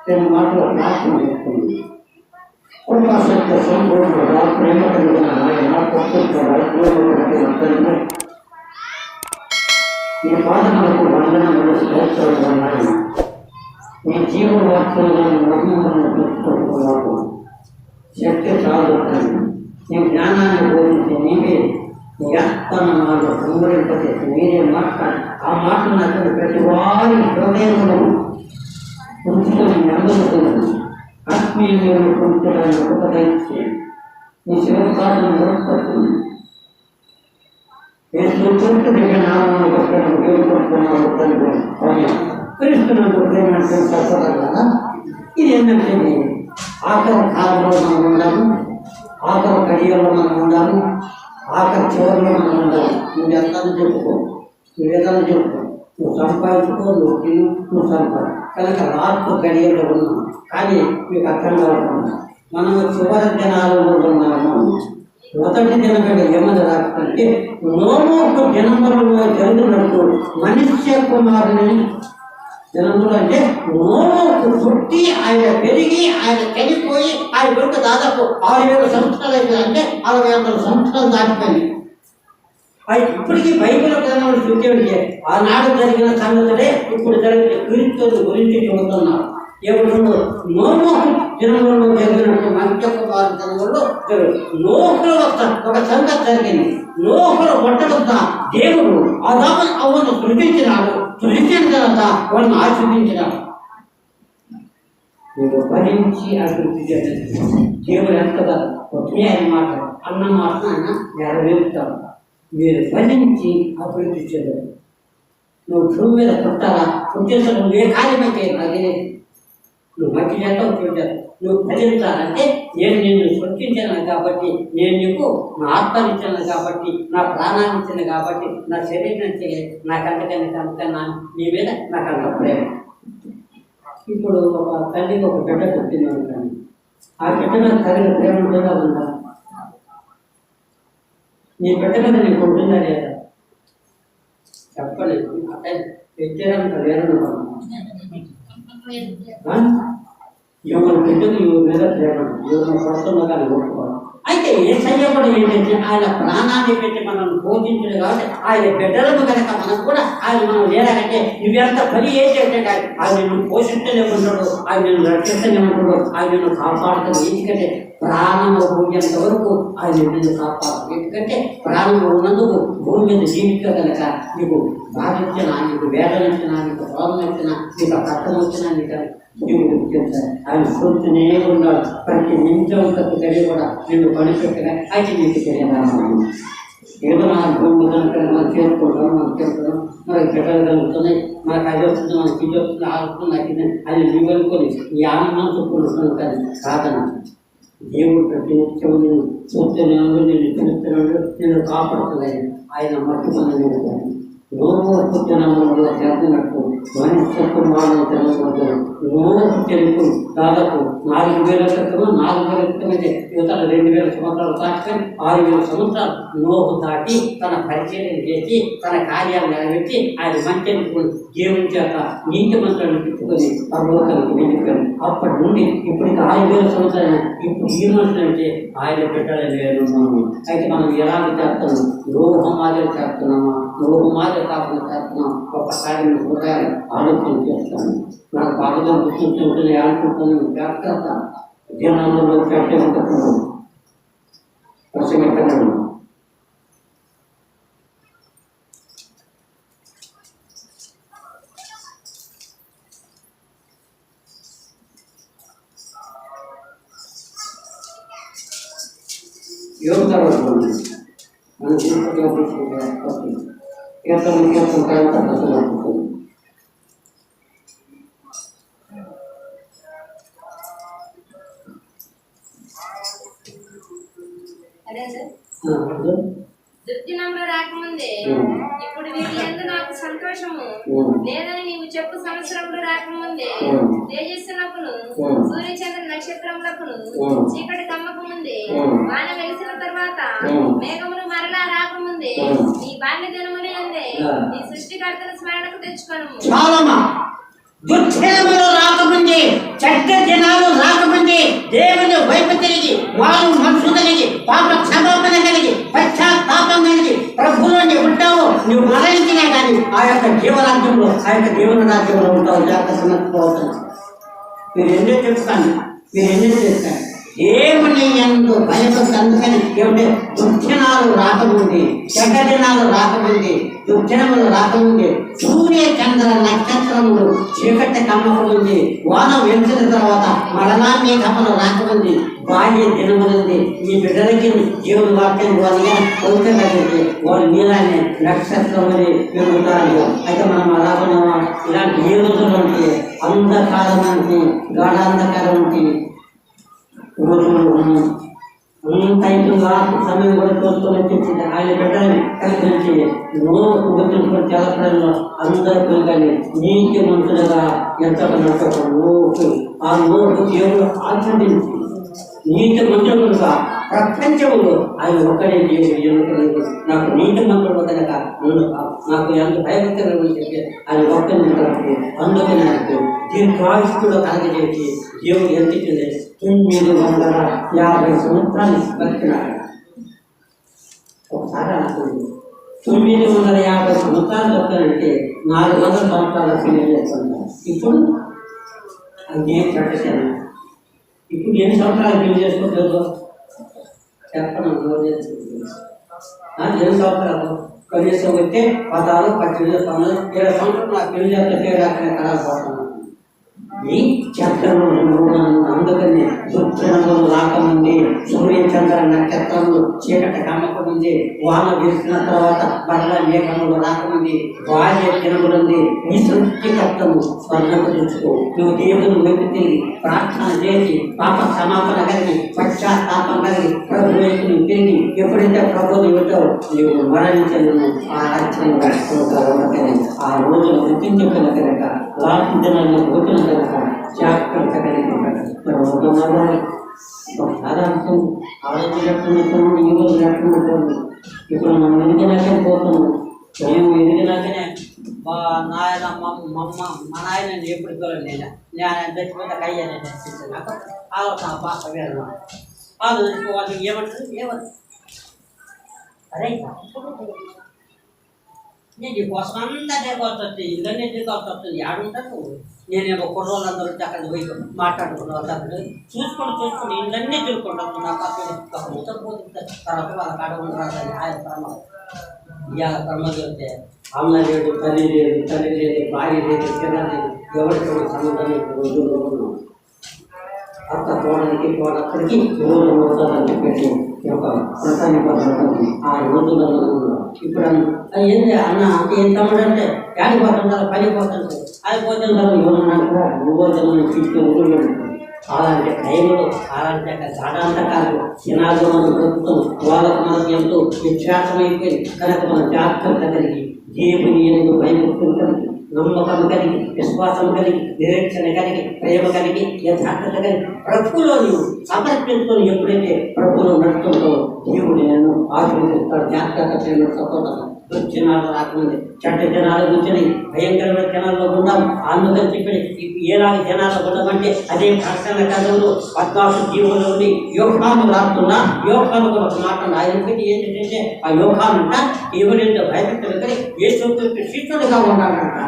నేను మాటలు ప్రార్థన చేస్తుంది. కృపాసక్త సంపూర్ణంగా ప్రేమ కలిగిన ఆయన కొట్టుకున్న ఈ పాదములకు వందనములు స్తోత్రాలు ఉన్నాయి. ఈ జీవవాక్యాలను మహిమలను పెట్టుకుంటున్నాను. శక్తి చాలు. నీ జ్ఞానాన్ని బోధించి నీవే నీ ఆత్మనాలు సంబరింపజేసి మీరే మాట్లాడి ఆ మాటను అతను ప్రతి వారి హృదయంలో ఉంచుకొని నెమ్మదుతుంది. ఆత్మీయులను పొందడానికి ఉపదయించి నీ శివకాలను నడుపుతుంది. నామాన్ని వేడుకుంటున్నాను తండ్రి. క్రీస్తునందు ప్రేమ కదా. ఇది ఏంటంటే ఆఖరి కాలంలో మనం ఉండాలి, ఆఖరి కడియల్లో మనం ఉండాలి, ఆఖరి చివరిలో మనం ఉండాలి. నువ్వు ఎంతని చెప్పుకో, నువ్వు ఏదైనా చెప్పుకో, నువ్వు సంపాదించుకో, నువ్వు సంపాది కనుక రాత్రి గడియల్లో ఉన్నాం. కానీ మీకు అర్థం కాకుండా మనం చివరి దినాలలో ఉన్నాము. మొదటి దినమైన ఏమని రాకంటే నోమోకు జనములలో జరిగినట్టు మనుష్య కుమారుని జనములు అంటే నోమోకు పుట్టి ఆయన పెరిగి ఆయన చనిపోయి ఆయన వెనుక దాదాపు 6000 సంవత్సరాలు అయితే అంటే 60,000 సంవత్సరాలు దాటిపోయింది. ఇప్పటికీ బైబిల్ గ్రంథంలో చూస్తే ఆనాడు జరిగిన సంగతులే ఇప్పుడు జరిగిన క్రీస్తుని గురించి చెబుతున్నారు. ఎప్పుడు నోమోకు జనంలో జరిగినట్టు మనుష్య కుమారు జనంలో నోహుల ఒక సంగతి జరిగింది. నోహుల ఒట్టడంత దేవుడు ఆదాము అవ్వను సృజించినాడు. సృజించిన తర్వాత వాళ్ళని ఆశీర్వదించినాడు. మీరు భరించి అభివృద్ధి చేయాలి. దేవుడు ఎంతగా ఒకే మాట అన్న మాట ఆయన నెరవేరుతాడు. మీరు భరించి అభివృద్ధి చేయాలి. నువ్వు భూమి మీద పుట్టాలా, పుట్టేసరికి నువ్వు ఏ కార్యమైతే అదే నువ్వు మంచి చేస్తావు చూడాలి. నువ్వు భజించాలంటే నేను నిన్ను సృష్టించాను కాబట్టి, నేను నీకు నా ఆత్మనిచ్చాను కాబట్టి, నా ప్రాణాన్ని ఇచ్చాను కాబట్టి, నా శరీరం నాకంతకన్నా కనుకన్నా నీ మీద నాకు అంత ప్రేమ. ఇప్పుడు ఒక తల్లికి ఒక బిడ్డ పుట్టింది అనుకోండి, ఆ బిడ్డ మీద తల్లి ప్రేమ ఉంటుందా ఉందా? నీ బిడ్డ మీద నీకు ఉంటుందా లేదా? చెప్పలేదు. అంటే వ్యక్తిగత లేదనుకో ఎవరి బిడ్డకు ఎవరి మీద ప్రేమ, ఎవరిని కొడుతున్నా కానీ కొట్టుకోవాలి. అయితే యేసయ్య కూడా ఏంటంటే ఆయన ప్రాణాన్ని పెట్టి మనం పోషించడు కాబట్టి ఆయన బిడ్డలను కనుక మనం కూడా ఆయన మనం లేదంటే నువ్వెంత పని చేసేటే కానీ ఆయన నిన్ను పోషిస్తూనే ఉంటాడు, ఆయన నిన్ను రక్షిస్తూనే ఉంటాడు, ఆయన నిన్ను కాపాడుతాడు. ఎందుకంటే ప్రాణము పోయేంత వరకు ఆయన నిన్ను కాపాడు. ఎందుకంటే ప్రాణము ఉన్నందుకు భూమి మీద జీవితం కనుక నీకు బాధ ఇచ్చినా, నీకు వేదన ఇచ్చినా, నీకు రోగం ఇచ్చినా, నీకు కష్టం వచ్చినా నీకు ఆయన చూస్తూనే ఉన్నాడు. ప్రతి నిమిషం ప్రతి గడి కూడా నిన్ను పనిపెట్టగా అయితే నీకు తెలియదు. ఏదో మన భూమి కనుక మనం చేసుకుంటాం, మనం చేస్తున్నాం, మనకి బిడ్డలు కలుగుతున్నాయి, మనకు అది వస్తుంది, మనకి ఇది వస్తుంది, ఆ వస్తుంది, నాకు ఇది అది నువ్వు అనుకొని ఈ ఆనందం చెప్పుకుంటున్నాను. కానీ సాధన దేవుడు ప్రతి నిత్యం నేను చూస్తున్నాడు, నేను తెలుస్తున్నాడు, నేను కాపాడుతున్నాను. ఆయన మర్చిపోయిన నోరు జనంలో చేస్తున్నట్టు మనుష్య కుమారుడు జనంలో నోరు తెలుపు దాదాపు 4000 క్రితం 4000 క్రితం అయితే యువతల 2000 సంవత్సరాలు దాటుకొని 6000 సంవత్సరాలు నోరు దాటి తన పరిచయం చేసి తన కార్యాలు నెరవేర్చి ఆయన మంచి దేవుని చేత నీతి మంత్రాన్ని పెట్టుకొని పరలోకానికి వెళ్ళిపోయారు. అప్పటి నుండి ఇప్పటికి 6000 సంవత్సరాలు ఇప్పుడు ఈ మనుషులు అంటే ఆయన పెట్టాలి లేదు. అయితే మనం ఎలాగ చేస్తున్నాం? లోహ మాదిరి చేస్తున్నామా, లోహ మాదిరి కాకుండా చేస్తున్నాం? ఒక్కసారి హృదయాలు ఆలోచన చేస్తాను. నాకు బాగా గుర్తుంటుంది అనుకుంటున్నాను. జాగ్రత్త జనాలలో పెట్టే ఉంటున్నాను. ప్రసంగపడ్డాను. యోగ మనం దుర్దినంలో రాకముందే ఇప్పుడు వీటి యందు నాకు సంతోషము లేదని నీవు చెప్పు. సంవత్సరంలో రాకముందే తేజస్సునకును సూర్యచంద్ర నక్షత్రములకును చీకటి కమ్మకు ముందే వాన వెలిసిన తర్వాత మేఘములు మరలా రాకముందే నీ బాల్య దినములు అందే నీ సృష్టికర్తను స్మరణకు తెచ్చుకొనుము. దుర్దినములు రాకముందే ఆ యొక్క జీవరాజ్యంలో ఆ యొక్క జీవన రాజ్యంలో ఉంటావు. జాగ్రత్త సమర్చిపోవచ్చు. మీరు ఎన్నో చెప్తాను, మీరు ఎన్నో చెప్తాను. దేవుని యందు భయభక్తి. అందుకని ఏమంటే దుర్జనాలు రాకముందే, చెడ్డ దినాలు రాకముందే, దుర్జనములు రాకముందే, సూర్య చంద్ర నక్షత్రములు చీకటి కమ్మకముంది, వాన వెలిసిన తర్వాత మరణా మేఘములు రాకముంది, బాల్య దినములుంది. ఈ బిడ్డలకి దేవుని వాక్యం వాళ్ళగా పవిత్రమైతే వాళ్ళు మీలానే నక్షత్రములు పెరుగుతారు. అయితే మనం అలాగనే ఇలాంటి ఏ రోజులు ఉంటే అంధకారం అంటే గాఢాంధకారం ఉంటే రోజులు టైంగా సమయం కూడా చూసుకొని వచ్చింది. ఆయన బిడ్డని కలిసి నోరు తెలపడంలో అందరూ పిల్లగాని నీతి మంతులుగా ఎంతగా నడుచుకోవడం ఆ నోరు దేవుడు ఆచరించి నీతి మంత్రులుగా ప్రపంచంలో ఆయన ఒక్కడే దేవుడు ఎన్నుకున్నాడు. నాకు నీతి మంత్రులు కనుక నాకు ఎంత భయభక్తులు చెప్పి ఆయన ఒక్కరిని కలుపు. అందుకని నాకు దీర్ఘాయుష్కుడు కలగజేసి దేవుడు ఎంతించింది 950 సంవత్సరాలు బతికినాడు. ఒకసారి అనుకుంది 950 సంవత్సరాలు బతికానంటే 400 సంవత్సరాల పెళ్లి చేసుకుంటాను. ఇప్పుడు అదే ప్రకటన. ఇప్పుడు ఎన్ని సంవత్సరాలు పెళ్లి చేసుకోలేదు చెప్పను. ఎన్ని సంవత్సరాలు కనీసం వచ్చే 16, 18, 19, 7 సంవత్సరాలు నాకు పెళ్లి చేస్తే అక్కడ కలగపోతున్నాను. ఈ చక్రము అందుకని దుర్జనములు రాకముంది, సూర్య చంద్ర నక్షత్రములు చీకటి కమ్మకముంది, వాన విరిసిన తర్వాత మరలా మేఘములు రాకముంది, బాల్య దినములుంది. నీ సృష్టికర్తము స్వర్ణము తెలుసుకో. నువ్వు దేవుని వైపు తిరిగి ప్రార్థన చేసి పాప క్షమాపణ కలిగి పశ్చాత్తాపం కలిగి ప్రభు వైపు నువ్వు తిరిగి ఎప్పుడైతే ప్రభుని ఉంటావు నీవు మరణించను ఆ రాజ్యంగా ఆ రోజులు గుర్తించగల కనుక రాత్రి దినాల్లో పోతున్న కనుక జాగ్రత్త కలిగి ఒకసారి అర్థం ఆలోచించకుండా ఈ రోజు లేకుండా ఇప్పుడు మనం ఎదిగినాకే పోతున్నాం. మేము ఎదిగినాకనే మా నాయన మా నాయన ఎప్పుడు చూడండి నేను చచ్చిపోతే కయ్యానే నాకు ఆలోచన బాగా వేరు ఆలోచించుకో. వాళ్ళు ఏమంటారు ఏమంటారు అరే నేను నీకోసం అంతా తిరగాల్సి వస్తుంది, ఇళ్ళనే తిరగాల్సి వస్తుంది. ఆడుంటాను నేనేమో కుర్రోళ్ళందరూ వచ్చి అక్కడ పోయి మాట్లాడుకున్న అక్కడ చూసుకొని ఇళ్ళన్నీ తిరుగుకుంటాను. నాకు అక్కడ మొత్తం పోతుంది. తర్వాత వాళ్ళ కాడ ఉండరాదని ఆయన ప్రమాదం. ఇవాళ ప్రమాదం వస్తే అమ్మ లేడు, తల్లి లేదు, భార్య లేదు, చిన్న లేదు, ఎవరికి సంబంధం రోజుల్లో ఉన్నాం. అత్త పోవడానికి పోవడానికి రోజు అవుతుందని చెప్పేసి ఒక ప్రధాని పద్ధతి ఆ రోజుల్లో ఇప్పుడు ఏంటి అన్న ఏం తమ్ముడు అంటే యాడి పోతుంటారు, పని పోతుంటారు, అది పోతుంటారు. ఎవరన్నా ఊరు తీసుకొని అలాంటి టైంలో అలాంటి గాఢాంతకాలు జనాలు మనం ప్రభుత్వం వాళ్ళకు మనకు ఎంతో విశ్వాసమైపోయింది కనుక మన జాగ్రత్త కలిగి దేవుని ఎందుకు భయపెట్టుకుంటుంది. నమ్మకం కలిగి, విశ్వాసం కలిగి, నిరీక్షణ కలిగి, ప్రేమ కలిగి, యథార్థత కలిగి ప్రభువులో నీవు సమర్పించుకొని ఎప్పుడైతే ప్రభువులో నడుస్తుందో దేవుడు నేను ఆశీర్వదిస్తాడు. జాగ్రత్త సపోతాను. దుర్జనాలు రాకముంది, చెడ్డ జనాలు కూర్చొని భయంకరమైన జనాల్లో ఉన్నాం. అందుకని చెప్పి ఏలాంటి జనాల్లో ఉండమంటే అదే ప్రకటన కథలు 14 జీవులు ఉండి యోగాను రాస్తున్నా. యోగాను కూడా ఒక మాట ఆయన ఏంటంటే ఆ యోగానంట ఎవరైతే భయపెట్టారు కానీ ఏ చోటు శిష్యుడిగా ఉన్నాడంట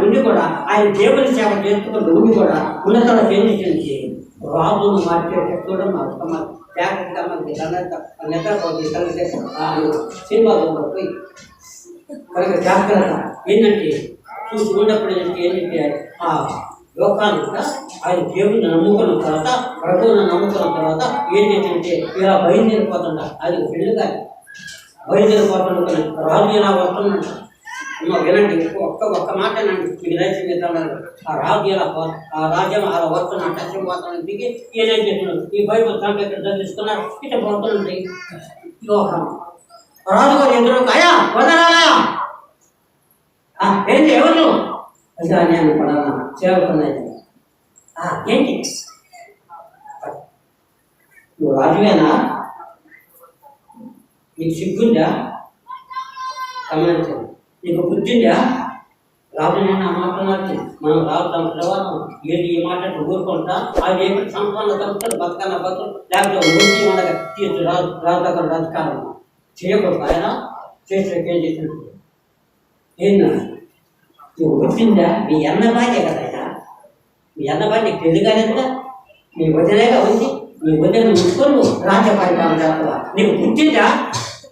ఉండి కూడా ఆయన దేవుని సేవ చేసుకుంటూ ఉండి కూడా ఉన్నతల చేయించి రాజును మార్చేటప్పుడు జాగ్రత్తగా మనకి నిద్రపోతుంది కలిగితే సినిమాలో పోయి కనుక జాగ్రత్త ఏంటంటే చూసి ఉన్నప్పుడు ఏంటంటే ఆ లోకాన్ని ఆయన దేవుని నమ్ముకున్న తర్వాత ప్రభువుని నమ్ముకున్న తర్వాత ఏంటంటే ఇలా బయలుదేరిపోతుంట. అది పెళ్ళుగా బయలుదేరిపోతుండ రాజు ఇలా వస్తుందంట. వినండి, ఒక్క మాట నండి మీకు దయచేసి. ఆ రాజు ఎలా ఆ రాజ్యం అలా వస్తున్నాడు, చచ్చిపోతున్నాడు. దిగి ఏదైతే చెప్తున్నాడు ఈ బైబుల్ సంఖ్య ఇక్కడ చదివిస్తున్నారు. ఇట్లా పోతుందండి లోకం. రాజుగారు ఎదురు అయ్యా వదరాలయా ఏంటి ఎవరు ఇంకా నేను పడాలా చేరుకున్నాయి ఏంటి నువ్వు రాజువేనా? నీకు సిగ్గుందా? గమనించండి. నీకు బుద్ధిందా? రాజు నేను ఆ మాట్లాడాలి. మనం రాజు తర్వాత ఏంటి ఈ మాట ఊరుకుంటా అది ఏ సంవత్సరాలు కలుపుతాడు బతకన్నా బతులు లేకపోతే ఊరికి ఉండగా తీర్చు రాజు దగ్గర రాజకారం చేయకూడదు. ఆయన చేసే ఏం చేసినట్టు ఏందా నువ్వు వచ్చిందా మీ అన్న భార్య కదయ్యా, మీ అన్న భార్య నీకు పెళ్లి కాలేదుగా, నీ వదిలేగా వచ్చి నీ వదిలేను ఉంచుకొని రాజ్యపరిపాలన చేస్తావా, నీకు పుట్టిందా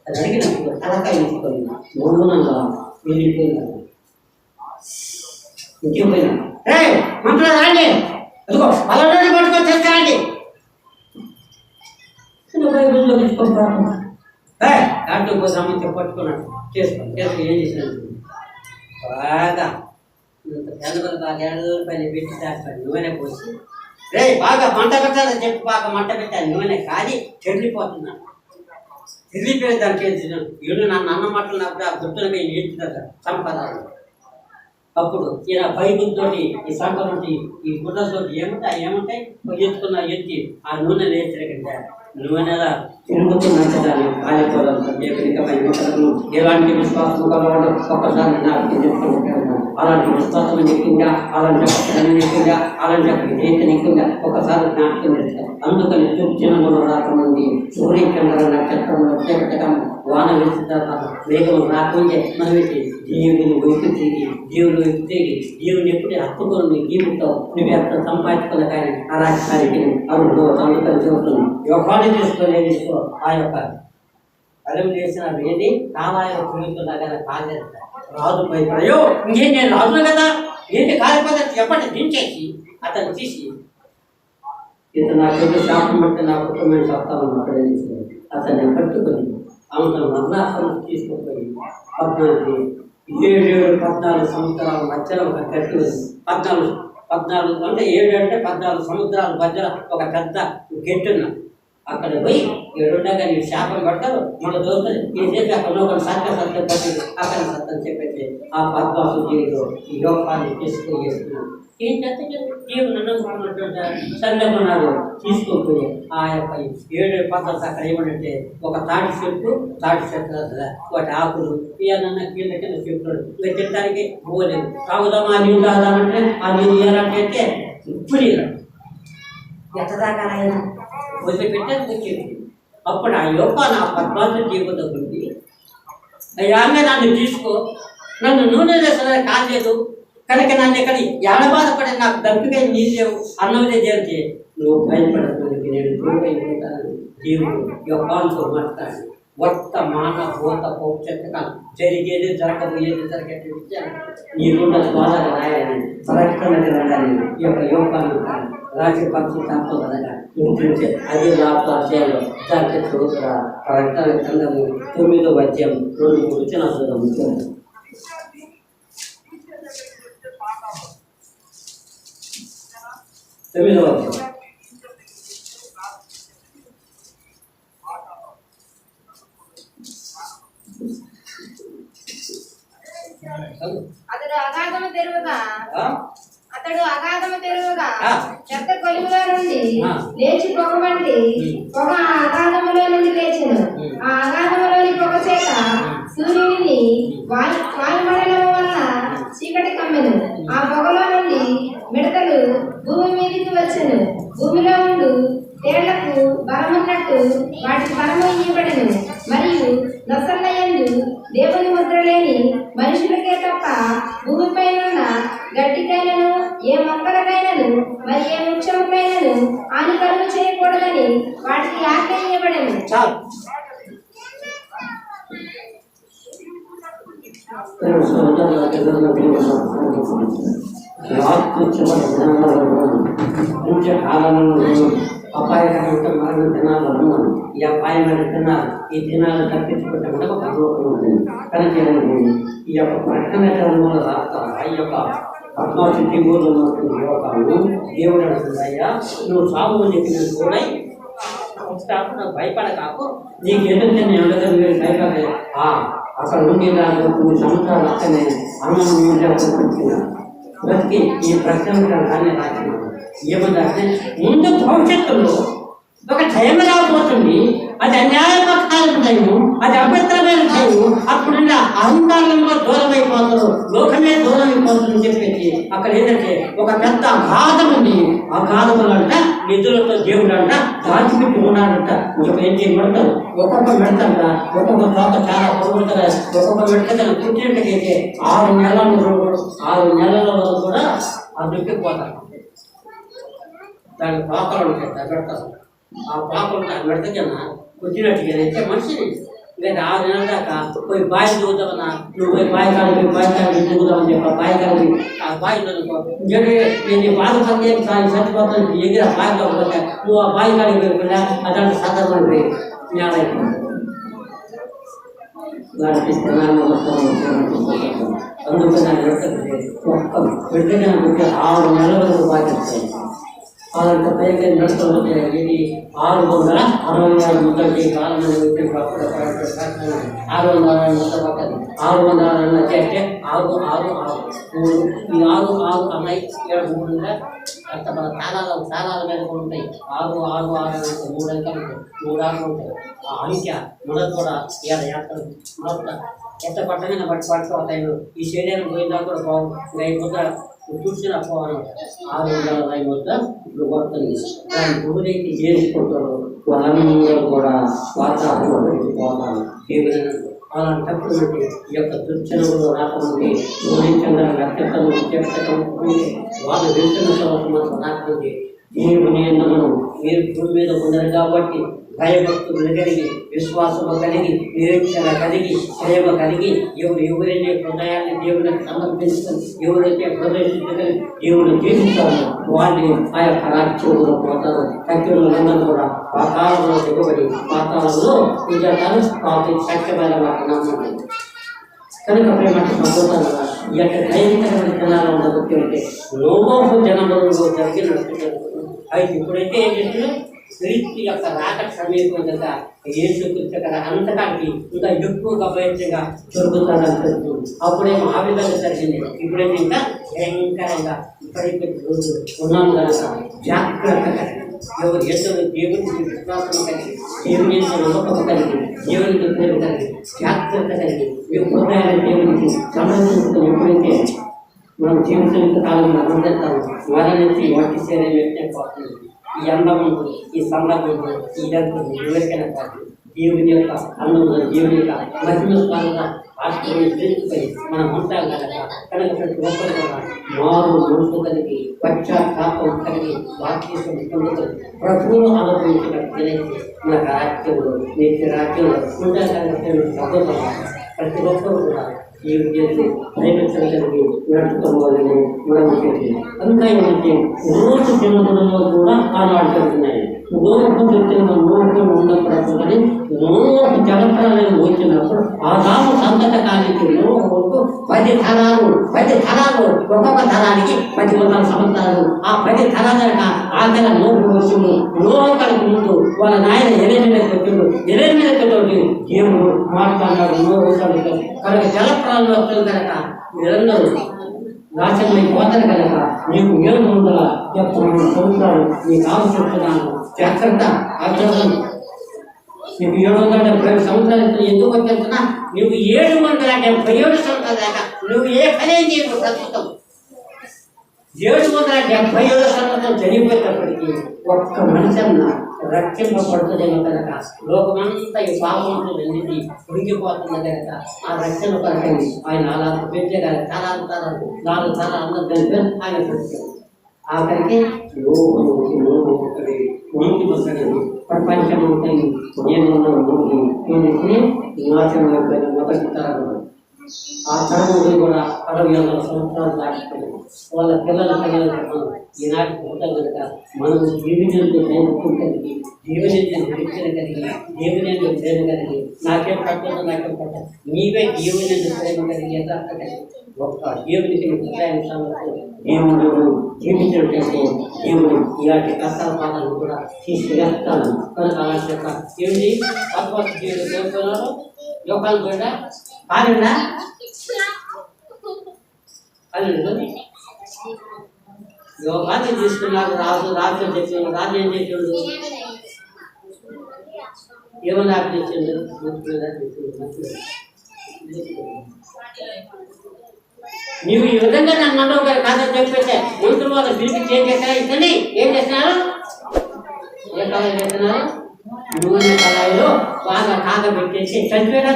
అది అడిగినప్పుడు తలకాయ ఉంచుకొని మౌనంగా వెళ్ళిపోయినా ఇంటికి పోయినా రే మంత్రులు రాండి అదిగో పలానా పట్టుకొని తెచ్చారండి బైబిల్లో తెచ్చుకుంటాను దాంట్లో పోసామంటే పట్టుకున్నాడు చేసుకొని ఏం చేసినాడు బాగా ఇంత పేదలు బాగా 7 రూపాయలు పెట్టి చేస్తాడు నూనె పోసి రే బాగా మంట పెట్టాలని చెప్పి బాగా మంట పెట్టాలి నూనె కాది చెల్లిపోతున్నాడు చెల్లిపోయిన దానికి ఏడు నన్ను అన్న మాటలు నాకు ఆ గుర్తులుగా ఏడుతున్నారు సంపద అప్పుడు ఈయన బైబుల్ తోటి ఈ సంపద ఈ గుర్రతోటి ఏముంటాయి ఎత్తుకున్న ఎత్తి ఆ నూనె వేస్తే నూనెలా తిరుగుతున్నట్టు దాన్ని కాలిపోవాలంటే ఎలాంటి విశ్వాసం కలవాడు ఒక్కసారి నాకు చెప్పుకుంటాను అలాంటి విశ్వాసం ఎక్కువగా అలాంటి ఎక్కువగా అలాంటి విధేయత ఎక్కువగా ఒకసారి జ్ఞాపకం చేస్తాను అందుకని చిన్నగులు రాకముందు సూర్యచంద్ర నక్షత్రంలో వచ్చేటం వాన వేసిన తర్వాత వేగం రాకుంటే మనకి దేవుని వైపు తిరిగి దేవుని వైపు తిరిగి దేవుని ఎప్పుడే హత్తుకొని జీవితం నువ్వు ఎక్కడ సంపాదించుకున్న కానీ అలాంటి అరుణో అందుకని చెబుతుంది యోగాన్ని తీసుకొని తీసుకో ఆ యొక్క అలం చేసిన ఏది కాలాయం తిరుగుతున్నా కదా కాలేదు రాజు భయపడయో ఇంకేం నేను రాజును కదా ఏంటి కాలిపోతే ఎప్పటి దించేసి అతను తీసి ఇతను నాకు శాపం బట్టి నా కుటుంబం చెప్తామని అక్కడే అతన్ని పట్టుకొని ఆమెను మరలా అతను తీసుకుపోయి 14 సంవత్సరాల మధ్యలో ఒక గట్టు 14 అంటే 7 అంటే 14 సముద్రాల మధ్యలో ఒక పెద్ద గెట్టున్న అక్కడ పోయి ఏడుండగా నీకు శాపం పడతారు మన దోస్తులు ఈ చేసి అక్కడ ఒకటి సత్యం పట్టి అక్కడ సత్యం చెప్పేసి ఆ పద్మాసు జీవిలో ఈ యోగాన్ని తీసుకొని చేస్తున్నాడు ఏంటంటే దేవుడు నన్నుకున్నటువంటి సందర్భనాలు తీసుకోకపోయి ఆ యొక్క 7 పద్ధతి అక్కడ ఏమంటే ఒక తాటి చెట్టు వాటి ఆకులు ఏదన్నా కింద చెప్తాడు ఇంకా తిట్టడానికి పోలేదు తాగుదామా ఆ నీళ్ళు తాగుదామంటే ఆ నీళ్ళు ఇవ్వాలంటే ఇప్పుడు ఎట్టదాకా ఆయన వదిలిపెట్టాను వచ్చేది అప్పుడు ఆ యొక్క నా పద్మాసు జీవితం ఉంది అయ్యా నన్ను తీసుకో నన్ను నూనె వేసిన కాలేదు కనుక నన్ను ఇక్కడ బాధపడే నాకు దప్పిగా నీళ్ళు లేవు అన్నదే చేరితే నువ్వు భయపడతానికి నేను దూరైపోతాను దేవుడు యొక్కతో మాట్లాడి వర్తమాన భూత భవిష్యత్తు జరిగేది జరగబోయేది జరిగేది నీకున్న ద్వారా రాయాలని ప్రకటన జరగాలి ఈ యొక్క యోగాన్ని రాజపక్షి తప్పదనగా గుర్తించే అది లాభాలు దాంట్లో చదువుతున్న ప్రకటన గ్రంథము 9వ అధ్యాయం 2 వచ్చిన ముఖ్యం 9వ అధ్యాయం అతడు అగాధము తెరువగా చెత్త కొలువులో నుండి లేచి పొగబండి పొగ అగాధములో నుండి లేచెను ఆ అగాధములోని పొగ చేత సూర్యుడిని వాయుమండలం వల్ల చీకటి కమ్మెను ఆ పొగలో నుండి మిడతలు భూమి మీదకి వచ్చెను భూమిలో ఉండు తేళ్లకు బలమున్నట్టు వాటికి బలము ఇవ్వబడెను మరియు నొసల్లయందు దేవుని ముద్ర లేని మనుషులకే తప్ప భూమిపైనున్న గట్టికైనను ఏ మొక్కలకైనను మరి ఏ వృక్షముకైనను హాని కలుగు చేయకూడదని వాటికి ఆజ్ఞ ఇవ్వబడెను. అపాయకరంగా మరణ దినాలను ఈ అపాయమైన దినాలు ఈ దినాలు తప్పించుకుంటే మనకు పరలోకం ఉంటుంది కనుక ఈ యొక్క ప్రకటన గ్రంథంలో రాస్తా ఈ యొక్క పద్మాసు దిగులు ఉన్నటువంటి యువకాలు దేవుడు అంటుందయ్యా నువ్వు సాగు చెప్పిన కూడా నాకు భయపడకాకు నీకు ఎదురు నేను మీరు భయపడే అక్కడ నుండి దాని కొన్ని సంవత్సరాలు అక్కడనే అన్నం బ్రతికి ఈ ప్రకటన గ్రంథాన్ని రాసినాడు ఏమంటే ముందు భవిష్యత్తులో ఒక టైం రాబోతుంది అది అన్యాయపక్షాలకు టైము అది అభ్యంతరమైన టైము అప్పుడున్న అహంకారంలో దూరం అయిపోతారు లోకమే దూరం అయిపోతుందని చెప్పేసి అక్కడ ఏంటంటే ఒక పెద్ద అగాధం ఉంది అగాధములు అంటే నిధులతో దేవుడు అంట దాచిపెట్టి ఉన్నాడంట. ఒక ఏంటి పెడతారు, ఒక్కొక్క మెడతంట, ఒక్కొక్క తోక చాలా పొరుగుతుంది. ఒక్కొక్క మెడత పుట్టినట్టుకైతే 6 నెలల వరకు కూడా ఆ దుక్కిపోతారు. దానికి పాపలు ఉంటాయి, పెడతారు. ఆ పాపలు మెడతకన్నా పుట్టినట్టుకైతే మనిషిని లేదా 6 నెలల దాకా పోయి బావి దిగుతామన్నా, నువ్వు పోయి బావి కాడికి దిగుతామని చెప్పి ఆ బావి కాడికి ఆ బావి చదువుకో. నేను బాధ పని చచ్చిపోతాను ఎగిరి ఆ బావి కాకపోతే నువ్వు ఆ బావి కాడికి వెళ్ళిపోయినా అదంటే సందర్భం పోయి జ్ఞానం దానికి అందుకని ఒక్క బిడ్డగా 6 నెలల వరకు బాధ్యత. వాళ్ళంత పైకి నడుస్తుంటే ఇది 666 ముద్దకి కాలం 666 ముద్ద పక్కది 666 వచ్చేస్తే 666 ఈ 6 అమ్మాయి 7 అంత మన తాళాల మీద కూడా ఉంటాయి. 666 3 అంకెలు 3 ఆకులు ఉంటాయి. ఆ అంకె మొదటి కూడా మొదట ఎంత పట్టమైన పట్టుకోతాయి. ఈ శరీరం పోయిందా కూడా బాగు ముద్ద చూసిన పోవాలి 600 ముద్ద ఇప్పుడు కొడుతుంది. దాని ఎవరైతే చేసుకుంటారో వాళ్ళందరూ కూడా వాతావరణం పోతారు. అలాంటప్పుడు ఈ యొక్క దుర్చనములు రాకముందే సూర్యచంద్ర నక్షత్రము చెప్పటం వాళ్ళు వెళ్తున్న సంవత్సరం రాకముందే దేవుని మనం మీరు భూమి మీద ఉన్నారు కాబట్టి భయభక్తులు కలిగి విశ్వాసము కలిగి నిరీక్షణ కలిగి ప్రేమ కలిగి ఎవరైతే హృదయాన్ని దేవునికి సమర్పించుకొని ఎవరైతే హృదయశుద్ధి కలిగి దేవుడు జీవిస్తారో వాళ్ళని ఆ యొక్క రాజ్యంలో పోతారు. సత్యులందరూ కూడా పాతాళంలో దిగబడి పాతాళంలో పూజారు వాటి సత్యమైన వాటి నమ్మకం కనుక ప్రేమ సంతోషంగా ఈ యొక్క దైవికమైన జనాలు ఉండదు అంటే లోకపు జనములలో జరిగి నడుస్తుంది. అయితే ఇప్పుడైతే ఏం చేస్తున్నా క్రీస్తు యొక్క రాక సమీపంగా యేసుక్రీస్తు కదా అంతకాడికి ఇంకా ఎక్కువగా బయటగా దొరుకుతాడని తెలుస్తుంది. అప్పుడేమో ఆ విధంగా జరిగింది. ఇప్పుడైతే ఇంకా భయంకరంగా ఇప్పటికీ రోజు ఉన్నాం కనుక జాగ్రత్తగా ఎవరు ఎంతో దేవునికి విశ్వాసం కలిగి దేవుని నమ్మకం కలిగి దేవునికి ప్రేమ కలిగి జాగ్రత్త కలిగి మీ హృదయాన్ని దేవునికి సమర్పించుకుని ఎప్పుడైతే మనం జీవితం కాలంలో అందరిస్తాము వాళ్ళ నుంచి వాటి శరీరం వ్యక్తం ఈ అందము ఈ సందర్భము ఇదంతా ఎవరికైనా కాదు. దేవుని యొక్క అన్నము దేవుని యొక్క మహిమ స్థానంగా ఆశ్రయం తెలుసుకొని మనం ఉంటాం కనుక కనుక ప్రతి ఒక్కరు కూడా మారు మనసు కలిగి పశ్చాత్తాపం కలిగి వాక్యం పొందుకొని ప్రభువును అనుభవించినట్టు తెలియదు. మన రాజ్యంలో నిత్య రాజ్యంలో ఉంటాం. ప్రతి ఒక్కరు కూడా ఈ విద్యను ప్రేమించగలిగి నడుపుకోవాలని మనం అంతా ఏమంటే రోజు తినడంలో కూడా ఆనాడు జరుగుతున్నాయి. నోటు తిన్న నోటు ఉన్నప్పుడు కానీ నోటు జలప్రాలను వచ్చినప్పుడు ఆ రాము సంతత కాలికి నోటు 10 తరాలు ఒక్కొక్క తరానికి 10 సంవత్సరాలు ఆ 10 తరాల ఆకలి నోటు వచ్చింది. నోకడికి ముందు వాళ్ళ నాయన ఎనిమిది దేవుడు మాట్లాడినాడు. నోరు కనుక జలప్రాలు వస్తుంది కనుక మీరందరూ నాశనమై పోతారు కనుక నీకు 770 సంవత్సరాలు నీకు ఆవశ్యకున్నాను. జాగ్రత్త అర్థం. నీకు 770 సంవత్సరాలు ఎందుకు వచ్చేస్తున్నా నువ్వు 777 సంవత్సరాల దాకా నువ్వు ఏ పని చేయవు. ప్రస్తుతం 777 సంవత్సరం చనిపోయేటప్పటికీ ఒక్క మనిషి అన్న రక్షింపబడుతుందేమో కనుక లోకమంతా ఈ పాపంతో వెళ్ళి ఉడికిపోతుంది కనుక ఆ రక్షణ పరకండి ఆయన అలా పెట్టే కానీ తరాలు 4 తరాలు అందరూ ఆయన పెట్టారు. ఆఖరికి ఉనికి వస్తాడు ప్రపంచం ఉంటాయి. నేను నాశనం అయిపోయిన మొదటి తరం ఆ తరములు కూడా 60 సంవత్సరాలు దాటిపోయి వాళ్ళ పిల్లలకు ఈనాటి పుట్టం కనుక మనం జీవితంతో దైవత్వం కలిగి జీవనంతో నిరీక్షణ కలిగి దేవుని ప్రేమ కలిగి నాకేం పట్టదు నాకేం పట్టదు నీవే దేవుని ప్రేమ కలిగి యథార్థ కలిగి ఒక్క దేవునికి హృదయాన్ని దేవుడు జీవించినట్లయితే దేవుడు ఇలాంటి కష్టాల పాదాలను కూడా తీసుకువేస్తాను. కనుక అలాంటి యొక్క ఏమిటి తత్వ జీవుడు దేవుతున్నారు యోగాలు కూడా కాదండా అని యోగాన్ని తీసుకున్నారు. రాజు చెప్పాడు. రాజు ఏం చేసాడు? ఏమన్నా చేసిండు? నీవు ఈ విధంగా నన్ను కాదని చెప్పేస్తే మంత్రులు వాళ్ళు పిలిపి చేసేసా ఇతని ఏం చేస్తున్నారు? కళాయి పెట్టినారు, నూనె కళాయిలో బాగా కాగబెట్టేసి చనిపోయినా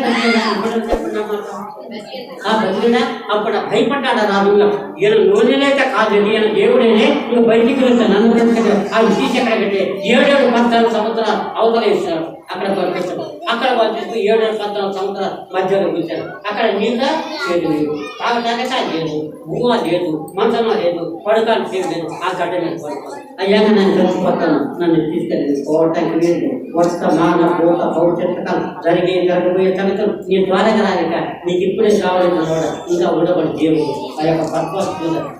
బతికినా అప్పుడు భయపడ్డాడు రాజుగా. ఈయన నూనెలైతే కాదు, ఈయన దేవుడేనే నువ్వు బయటికి వెళ్తాను నన్ను బ్రతకదు అది తీసి ఎక్కడ పెట్టి 7-14 సంవత్సరాలు అవతల ఇస్తాడు. అక్కడ పంపిస్తాడు, అక్కడ పంపిస్తూ 7-14 సంవత్సరాల మధ్యలో కూర్చాడు. అక్కడ నీళ్ళ చేదు లేదు, తాగటానికి లేదు, భూమ లేదు, మంచమ లేదు, పడుకానికి లేదు. ఆ గడ్డ మీద పడుకోవాలి. అయ్యాక నేను చచ్చిపోతాను, నన్ను తీసుకెళ్ళి పోవటానికి లేదు. వర్ష మాన పూత భవిష్యత్తు జరిగే జరగబోయే సంగతులు నీ ద్వారా రాలేక నీకు ఇప్పుడే కావాలని ఇంకా ఉండబడి దేవుడు ఆ యొక్క పర్పస్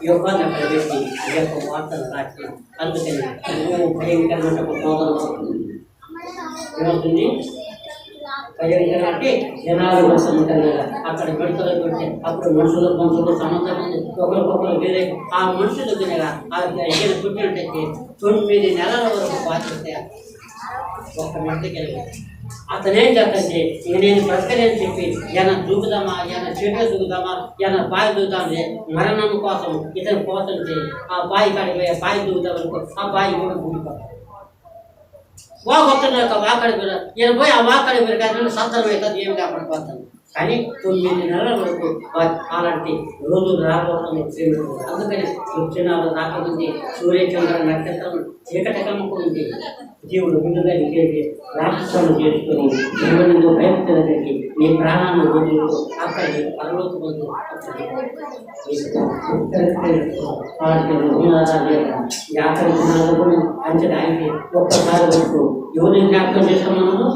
యోగాన్ని అక్కడ పెట్టి ఆ యొక్క వార్తలు రాసిన. అందుకని భయంకరమైన బోధన ఏమవుతుంది, భయంకరం అంటే జనాలు వస్తుంటారు కదా, అక్కడ పెడతలు పెడితే అప్పుడు మనుషులు సంబంధం ఉంది, ఒకరికొకరు వేరే. ఆ మనుషులు తినగా ఏదైనా పుట్టినట్టయితే 9 నెలల వరకు బాధ్యత ఒక్క మట్టికి అతనేం చేద్దంటే ఇక నేను బ్రతకలేని చెప్పి ఏమైనా దూకుదామా, ఏమైనా చెట్లు దూకుదామా, ఏమైనా బావి దూకుదామంటే మరణం కోసం ఇతను పోతుంటే ఆ బావి కాడికి పోయి బావి దూకుదామనుకో, ఆ బావి కూడా దూకిపోతాడు. వాకొస్తున్నాక వాకడి కూడా ఈయన పోయి ఆ వాకడి మీరు కానీ సంతానం అవుతుంది, ఏమి కాపాడిపోతాను. కానీ 9 నెలల వరకు అలాంటి రోజులు రాబోతుంది. అందుకని వృక్షణాలు రాకముంది సూర్యచంద్ర నక్షత్రం చీకటి కమ్ముకుంది. జీవుడు ముందుగా నీకేసి రాక్షసాలు చేసుకుని జీవనంలో ప్రయత్నాలకి నీ ప్రాణాన్ని వదులుతూ అక్కడికి పరలోకి పొందు యాత్ర అంచెలు అయితే ఒక్కసారి వరకు ఎవరిని జ్ఞాపకం చేస్తాం మనము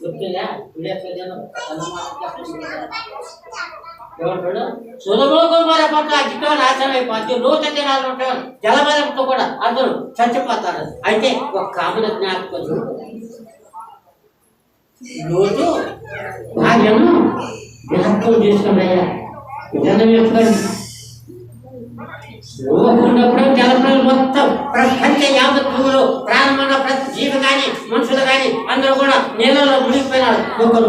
గుర్తుందా? ఏమంటాడు, సులభోగోమర పట్ల అగ్గితో నాశనం అయిపోతుంది, నూత దినాలు ఉంటాడు, జలబలంతో కూడా అందరూ చచ్చిపోతారు. అయితే ఒక కాముల జ్ఞాపకం లోతు భార్యను విరక్తం చేసుకున్నాయా. జనం ఎప్పుడండి ఉన్నప్పుడు జలప్రలు మొత్తం ప్రపంచ యావత్ భూమిలో ప్రాణమున్న ప్రతి జీవి కానీ మనుషులు కానీ అందరూ కూడా నీళ్ళలో మునిగిపోయినారు. ఒకరు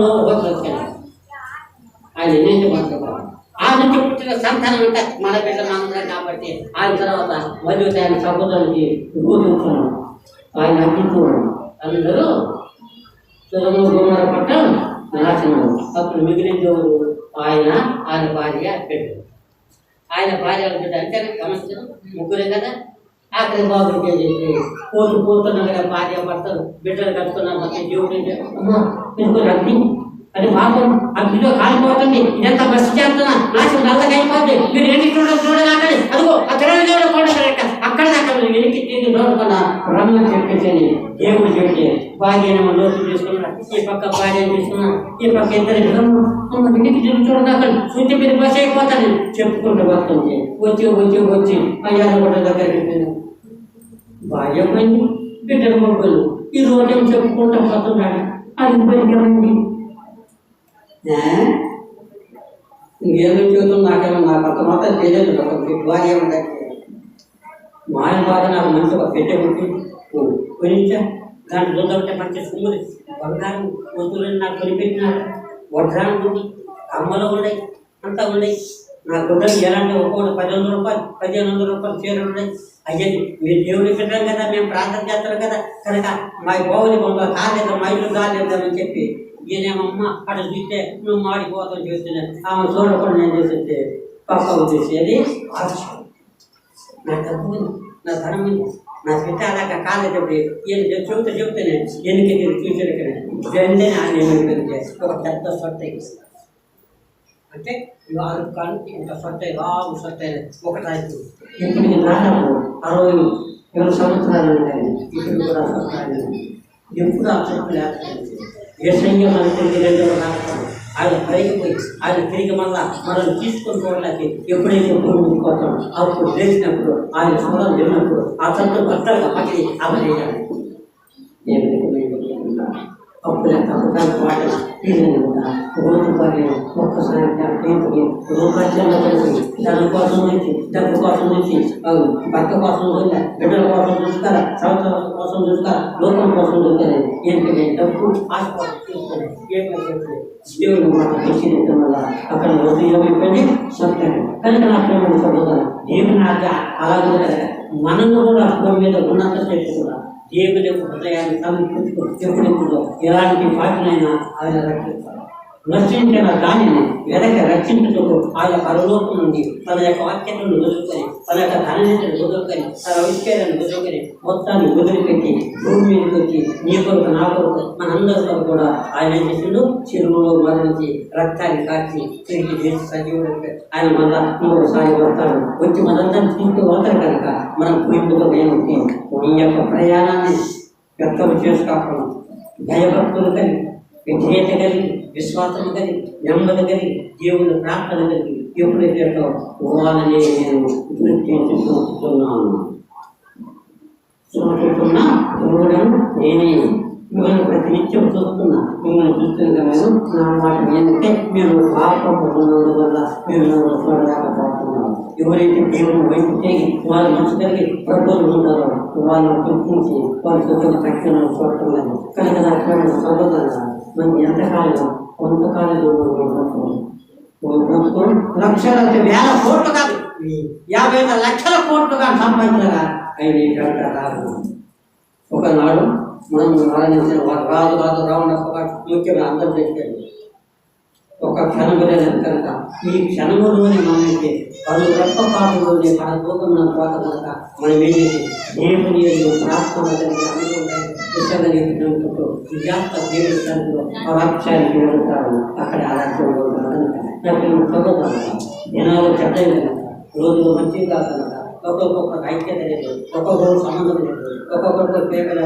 ఆయన నిజమంటారు. ఆ నుంచి పుట్టిన సంతానం అంటే మన బిడ్డ మనందరం కాబట్టి ఆయన తర్వాత మళ్ళీ ఆయన సముద్రానికి కూర్చున్నాడు. ఆయన అగ్గిపోవడం అందరూ సులభ పట్ల నాశనం. అప్పుడు మిగిలిన ఆయన భార్య బిడ్డ. ఆయన భార్య బిడ్డ అంటే గమనించడం ముగ్గురే కదా. ఆఖరి బాబుకి పోతున్నగా భార్య భర్తలు బిడ్డలు కట్టుకున్నారు. మొత్తం దేవుడు అగ్ని అది పాపం అగ్నిలో కాలిపోతుంది. ఇదంతా బస్సు చేస్తున్నా నాశనం నల్లగా అయిపోతుంది. మీరు ఎన్ని చూడాలి అదిగో ఆ తెలంగాణ చూడక అక్కడ వెనక్కి తిరిగి చూడకుండా రమ్మని చెప్పేసి దేవుడు చెప్తే భార్యను లోతు తీసుకున్నా, ఈ పక్క భార్యను తీసుకున్నా, ఈ పక్క ఇద్దరు ఇంటికి తిరిగి చూడదాకా శుద్ధి మీరు బస్సు అయిపోతాను చెప్పుకుంటూ వస్తుంది. వచ్చి అయ్యారు కూడా దగ్గరికి భార్య పోయింది, బిడ్డలు మొక్కలు ఈ రోజు ఏం చెప్పుకుంటూ పోతున్నాడు. అది పోయింది ఇంకేమో చూద్దాం. నాకేమో నాకు అంత మాత్రం తెలియదు. భార్య ఏమంటే మాయ బాధ నాకు మంచిగా పెట్టే కొట్టి కొనిచ్చా. దాంట్లో చూద్దామంటే మంచి సుమ్ముది బంగారం వస్తువులని నాకు కొనిపెట్టినారు. వడ్రాలు ఉంది, అమ్మలు ఉన్నాయి, అంతా ఉన్నాయి. నా గుడ్డలు ఎలాంటి ఒక్కొక్కటి 1,100 రూపాయలు 1,500 రూపాయలు చీరలు ఉన్నాయి. అయ్యేది మీరు దేవుడికి పెట్టాం కదా, మేము ప్రార్థన చేస్తాం కదా, కనుక మా బావుని కాలేదు, మా ఇల్లు కాలేదని చెప్పి ఈయనేమమ్మ అక్కడ చూస్తే నువ్వు మాడిపోతావు చేస్తున్నాను. ఆమె చూడకుండా నేను చేస్తే పక్క వచ్చేసేది ఆలస్యం. నా డబ్బు ఉంది, నా ధనం ఉంది, నా బిడ్డ అలాగా కాలేటప్పుడు ఈయన చెబుతేనే ఎన్నిక చూసాడు ఇక్కడ వెంటనే ఆయన ఏమైపోయింది ఒక పెద్ద సొట్ట అంటే 6 కాళ్ళకి ఇంత సొట్ట రావు సొట్ట ఒకటి రాదు. ఇప్పుడు దాదాపు 67 సంవత్సరాలు ఉంటాయి. ఇప్పుడు కూడా సొట్టాలి ఎప్పుడు ఆ సొట్టు లేకపోయింది. ఏ సైన్యం అనుకుంటే 2 రాకపోయి ఆయన పైకిపోయి ఆయన తిరిగి మనల్ని తీసుకొని చూడలేక ఎప్పుడైతే భూమి కోసం అప్పుడు లేచినప్పుడు ఆయన సొంతం వెళ్ళినప్పుడు ఆ సొంతం భద్రంగా పక్కని అమలేయాలి. అప్పుడు తప్పడానికి వాటిని రోజు పని ఒక్కసారి రూపాయలు దాని కోసం నుంచి డబ్బు కోసం నుంచి భర్త కోసం చూస్తా, బిడ్డల కోసం చూస్తారా, సంవత్సరాల కోసం చూస్తారా, లోకం కోసం చూస్తారా. ఏంటంటే డబ్బు ఆశ దేవుడు మాట తెలిసినట్టు వల్ల అక్కడ రోజు ఏమైపోయింది సత్యం. కనుక నా ప్రేమ చదువుతాను దేవుని నాకు అలాగే కదా మనము కూడా భూమి మీద ఉన్నంత చేసి కూడా దేవుని యొక్క హృదయాన్ని సమర్పించుకో ఎప్పుడెప్పుడు ఎలాంటి పాటనైనా ఆయన రక్షిస్తారు. రక్షించిన దానిని వెనక రక్షించుటకు ఆయన పరలోకం నుండి తన యొక్క వాక్యతను వదులుకొని తన యొక్క ధననిధిని వదులుకొని తన ఐశ్వర్యాన్ని వదులుకొని మొత్తాన్ని వదిలిపెట్టి భూమి మీదకి వచ్చి నీ కొరకు నా కొరకు మనందరితో కూడా ఆయన ఏం చేసిండు చెరువులో మరణించి రక్తాన్ని కాచి తిరిగి చేసి సజీవుడు ఆయన మళ్ళా ఇంకొకసారి వస్తాడు. వచ్చి మనందరినీ తీసుకుపోతారు కనుక మనం భూమిలో ఏమిటి నీ యొక్క ప్రయాణాన్ని వ్యక్తం చేసుకోకుండా భయభక్తులు కలిగి విధేయత కలిగి విశ్వాసము కలిగి నెమ్మది కలిగి దేవుని ప్రార్థన కలిగి ఎప్పుడైతే పోవాలని నేను గుర్తించుకుంటున్నాను. చూస్తున్నా చూడను నేనే మిమ్మల్ని ప్రతినిత్యం చూస్తున్నా. మిమ్మల్ని చూస్తున్న నేను నా మాట ఏంటంటే మీరు పాపం ఉన్నందువల్ల మీరు చూడలేకపోతున్నారు. ఎవరైతే దేవుని వైపు చేయి వాళ్ళు మనసు కలిగి ప్రభుత్వం ఉంటారో వాళ్ళని గుర్తించి వాళ్ళు చూస్తున్న తక్షణం చూడటం లేదు. కనుక నా సోదరులు మనకి ఎంతకాలం కొంతకాలం లక్షల వేల కోట్లు కాదు 50 లక్షల కోట్లుగా సంపాదించగా అవి రాదు. ఒకనాడు మనం ఆరాధించిన రాజు రావణ ముఖ్యంగా అందరూ చెప్పారు. ఒక క్షణము లేదని కనుక ఈ క్షణములోనే మనమైతే పలు రెప్పపాటులోనే పడబోతున్న కోట కనుక మనం ఏం చేసి దేవుని ప్రార్థన పరాక్షాన్ని పెరుగుతారు. అక్కడ ఆరాధ్యంలో దినాలు చెడ్డ రోజులు మంచివి కాదు కనుక ఒక్కొక్కరికి ఐక్యత లేదు, ఒక్కొక్కరు సంబంధం లేదు, ఒక్కొక్కరితో పేపర్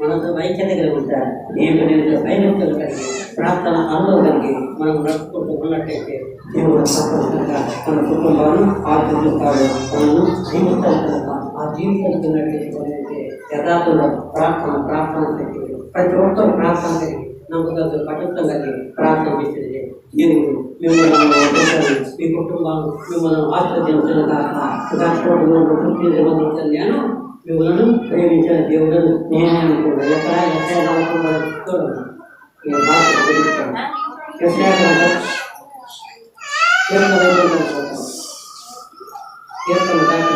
మనతో ఐక్యత కలిగి ఉంటారు. దేవుని భయభక్తులు కలిగి ప్రార్థన అనుభవం కలిగి మనం నడుచుకుంటూ ఉన్నట్టయితే దేవుడు తప్పనిసరిగా మన కుటుంబాన్ని ఆశిస్తాడు. మనము జీవితాలు ఆ జీవితానికి ఉన్నట్టయితే యథార్థంలో ప్రార్థన కలిగి ప్రతి ఒక్కరు ప్రార్థన కలిగి నమ్మకం పటిష్టం కలిగి ప్రార్థన చేసేది దేవుడు మిమ్మల్ని మీ కుటుంబాలు మిమ్మల్ని ఆశ్రదించిన నేను మిమ్మల్ని ప్రేమించిన దేవుడు నేనే అనుకున్నాను. ఎక్కడ చూడండి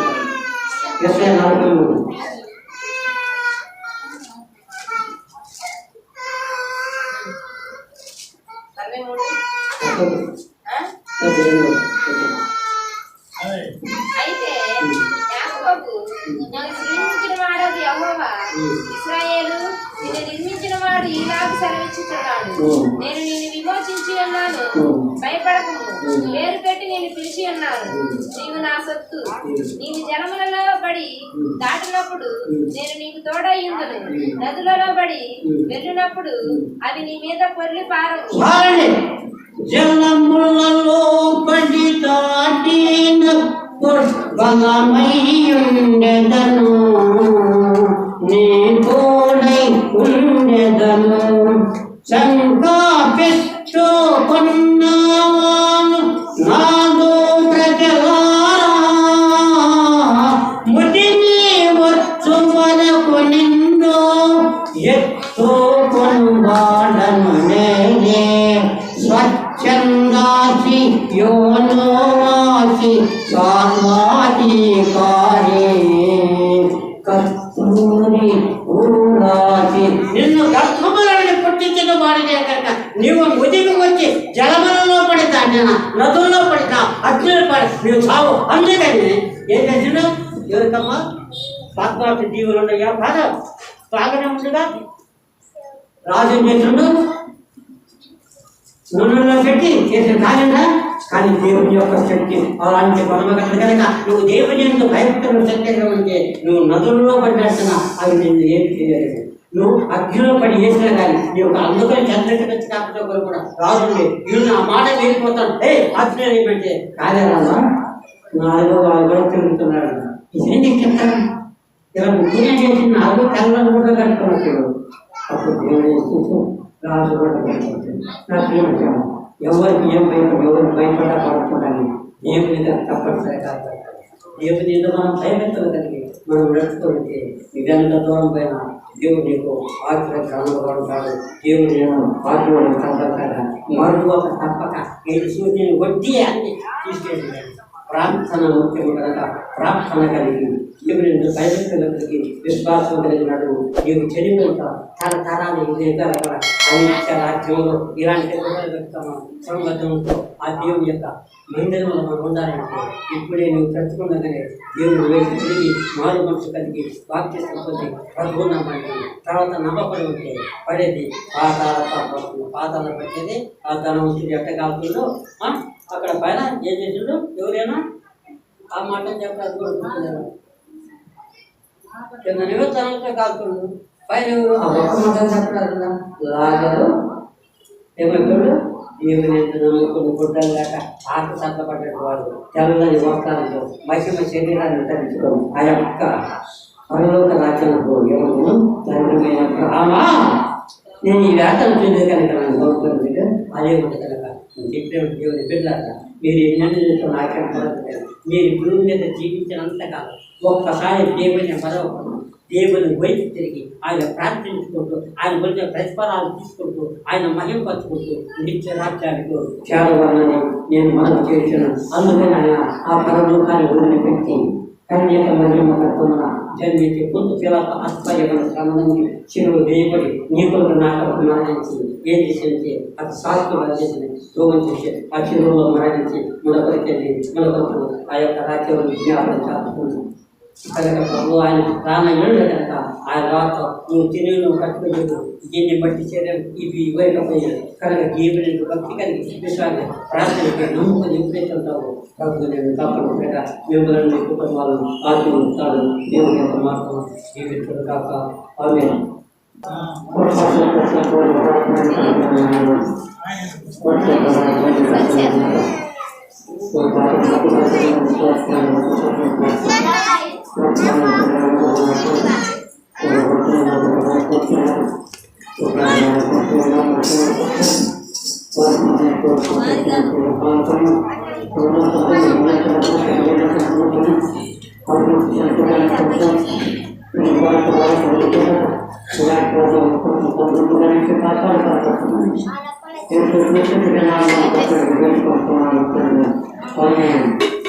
అయితే యాకోబు నన్ను సృజించిన వాడది యెహోవా, ఇశ్రాయేలు నిన్ను నిర్మించిన వాడు ఈలాగు సెలవిచ్చుచున్నాడు. నేను నిన్ను విమోచించి ఉన్నాను, భయపడకుము. పేరు పెట్టి నేను పిలిచి ఉన్నాను. నీవు నా సొత్తు. నీవు జనములలో పడి దాటినప్పుడు నేను నీకు తోడయ్యుందును. నదులలో పడి వెళ్ళినప్పుడు అవి నీ మీద పొర్లి పారవు. జలములలో పడి దాటిన బలమై ఉండెదను, నీ తోడై ఉండెదను. శంకా పెట్టుకున్నాను నాదో ప్రజలారా, ముదిని వచ్చు వరకు నిండు ఎత్తుకొనువాడను నేనే. స్వచ్ఛందాసి యోనోవాసి సామాధికారి కస్తూరి ఊరాసి. నిన్ను గర్భములను పుట్టించిన వాడినే కనుక నీవు ముదిగి వచ్చి జలములలో పడి దాటిన నదుల్లో పడినా అగ్నిలో పడి నీవు చావు. అందుకని ఏం చేసిన ఎవరికమ్మా పాత్వాటి దీవులు ఉన్నాయా బాధ బాగానే ఉంటుందా? రాజు ఏం చేస్తుండు నూనెలో పెట్టి చేసిన కాలంగా. కానీ దేవుని యొక్క శక్తి అలాంటి పరమగత కనుక నువ్వు దేవుని ఎందుకు భయపడుతున్న శక్తిగా ఉంటే నువ్వు నదుల్లో పడినట్టున్నా అవి నేను ఏం చేయలేదు. నువ్వు అగ్నిలో పడి వేసినా కానీ నువ్వు అందుకని చంద్రకి కాకపోతే కూడా రాజుండి వీళ్ళు నా మాట వెళ్ళిపోతాను. అగ్ని ఏమంటే కాలే రాదా 4 కూడా తిరుగుతున్నాడు. ఇదేంటి చెప్తాను ఇలా ముఖ్యంగా చేసి 4 కళ్ళను కూడా కట్టుకున్నట్టు. అప్పుడు దేవుడు రాజు కూడా నాకు ఏమంటాను ఎవరికి ఏం భయం ఎవరు భయపడకూడదని దేవుని తప్పనిసరిగా దేవుని మనం భయపెట్టలు కలిగి మనం నడుచుకుంటే ఇదంతా దూరం పైన దేవుడు నీకు ఆశీర్వాదాలు ఉంటాడు. దేవుడు నేను ఆశీర్వాదం తప్పక మరొక తప్పక ఏది సూచన వడ్డీ అన్ని తీసుకెళ్ళి ప్రార్థన ముఖ్యం కనుక ప్రార్థన కలిగి దేవుని భయభక్తులకి విశ్వాసం కలిగినట్టు నీవు చెడిపోతా తరతరాలు రకరకాల అనిత్య రాజ్యంలో ఇలాంటి సంబద్ధంతో ఆ దేవుని యొక్క మందిరంలో మనం ఉండాలంటే ఇప్పుడే నువ్వు బ్రతుకున్నదనే దేవుడు వేసి తిరిగి మారు మనసు కలిగి వాక్యం పొంది ప్రభువు నమ్మండి. తర్వాత నమ్మకం ఉంటే పడేది పాతాల పట్టేది ఆ ధనవంతుడు ఎట్ట కాలుతుందో అక్కడ పైన ఏం చేసిండు ఎవరైనా ఆ మాట చెప్పాలి కూడా కింద నివృత్తానంతో కాలుతుండు పైన ఆ ఒక్క మాట చెప్పాలి లాగరు ఏమైపోయాడు దేవుని నమ్ముకుని గుడ్డలు లేక ఆట సత్తపడ్డవాడు తెల్లని వస్త్రాలతో మహిమ శరీరాన్ని ధరించుకోను ఆ యొక్క పరలోక రాజ్యంలో ఎవరు తండ్రి అమ్మా నేను ఈ వేతలు చూసే కనుక నన్ను గౌరవం అదే ఉంటుంది కనుక చెప్పే దేవుని బిడ్డలాగా మీరు ఎన్నెన్ని నాకేం పడలేదు. మీరు భూమి మీద జీవించినంత కాలం ఒక్కసారి దేవుని మరవకుండా దేవుని వైపు తిరిగి ఆయన ప్రార్థించుకుంటూ ఆయన గురించి ప్రతిఫలాలు తీసుకుంటూ ఆయన మహింపరుచుకుంటూ నిత్య రాజ్యానికి చేరవాలని నేను మనం చేశాను. అందుకని ఆయన ఆ పరలోకాన్ని వదిలిపెట్టి కన్యక మహిమకర్తమున జన్మించి పొందు పిల్లల ఆశ్చర్యమైన శ్రమణంగా చెరువు వేయబడి నీకులకు నాటకు మరణించి ఏం చేసింది అది శాస్త్రం చేసింది రోగం చేసి ఆ చెరువులో మరణించి మనకొరికెళ్ళి మనకొరకు ఆ యొక్క రాజ్యం జ్ఞాపకం చేసుకుంది. కనుక ప్రభు ఆయన ప్రాణాలు కనుక ఆయన రాక నువ్వు తిని నువ్వు కట్టుకోలేదు దీన్ని బట్టి చేయడం ఇవి ఇవ్వకపోయాడు కనుక దేవుని భక్తి కలిగి విశ్వాన్ని ప్రార్థన నమ్ముకొని ఎప్పుడైతే ఉంటావో ప్రభు నేను తప్పకుండా మిమ్మల్ని కుటుంబాలను ఆత్మలు దేవుని యొక్క మార్గం జీవించడం కాక ఆమె Amen.